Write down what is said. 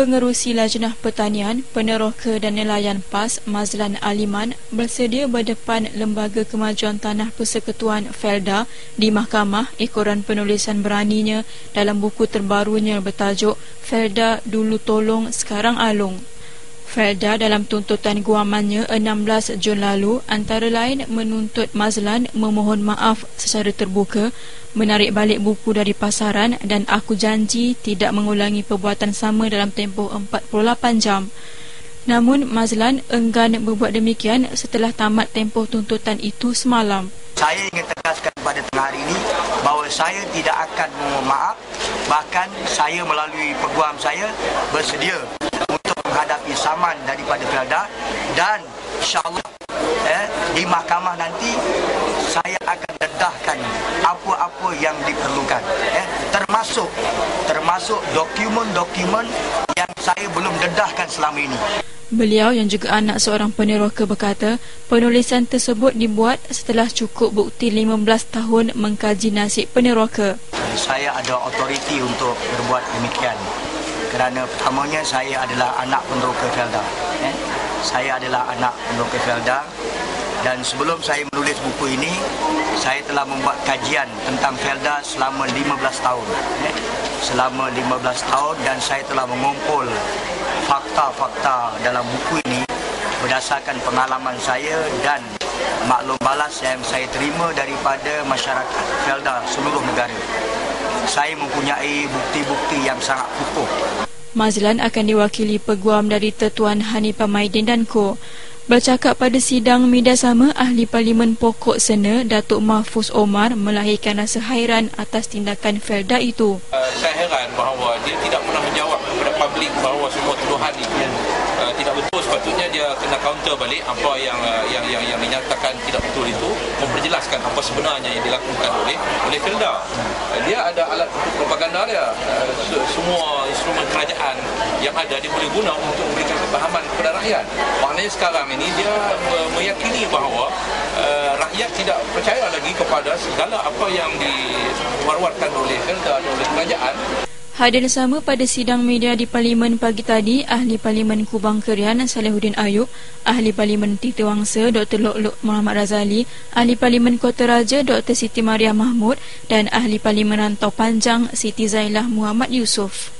Pengerusi Lajnah Pertanian, Peneroka dan Nelayan PAS, Mazlan Aliman, bersedia berdepan Lembaga Kemajuan Tanah Persekutuan Felda di mahkamah ekoran penulisan beraninya dalam buku terbarunya bertajuk Felda Dulu Tolong Sekarang Alung. Felda dalam tuntutan guamannya 16 Jun lalu antara lain menuntut Mazlan memohon maaf secara terbuka, menarik balik buku dari pasaran dan aku janji tidak mengulangi perbuatan sama dalam tempoh 48 jam. Namun Mazlan enggan berbuat demikian setelah tamat tempoh tuntutan itu semalam. Saya ingin tegaskan pada tengah hari ini bahawa saya tidak akan memohon maaf, bahkan saya melalui peguam saya bersedia untuk menghadapi saman daripada Felda dan insya-Allah di mahkamah nanti saya akan dedahkan apa-apa yang diperlukan, termasuk dokumen-dokumen yang saya belum dedahkan selama ini. Beliau yang juga anak seorang peneroka berkata, penulisan tersebut dibuat setelah cukup bukti 15 tahun mengkaji nasib peneroka. Saya ada otoriti untuk berbuat demikian. Kerana pertamanya saya adalah anak peneroka Felda. Saya adalah anak peneroka Felda dan sebelum saya menulis buku ini, saya telah membuat kajian tentang Felda selama 15 tahun. Selama 15 tahun dan saya telah mengumpul fakta-fakta dalam buku ini berdasarkan pengalaman saya dan maklum balas yang saya terima daripada masyarakat Felda seluruh negara. Saya mempunyai bukti-bukti yang sangat kukuh. Mazlan akan diwakili peguam dari Tuan Hanifah Maidin dan Co. Bercakap pada sidang media sama, Ahli Parlimen Pokok Sena, Datuk Mahfuz Omar melahirkan rasa hairan atas tindakan Felda itu. Saya heran bahawa dia tidak pernah menjawab kepada publik bahawa semua tuduhan itu tidak betul. Sepatutnya dia kena counter balik apa yang dinyatakan tidak betul itu, memperjelaskan apa sebenarnya yang dilakukan oleh Felda. Dia ada alat propaganda dia. Semua instrumen kerajaan yang ada dia boleh guna untuk memberikan kepahaman kepada rakyat. Maknanya sekarang ini dia meyakini bahawa rakyat tidak percaya lagi kepada segala apa yang diwar-warkan oleh Felda dan oleh kerajaan. Hadir sama pada sidang media di Parlimen pagi tadi, Ahli Parlimen Kubang Kerian Salihuddin Ayub, Ahli Parlimen Titiwangsa Dr. Lok Muhammad Razali, Ahli Parlimen Kota Raja Dr. Siti Mariam Mahmud dan Ahli Parlimen Rantau Panjang Siti Zailah Muhammad Yusof.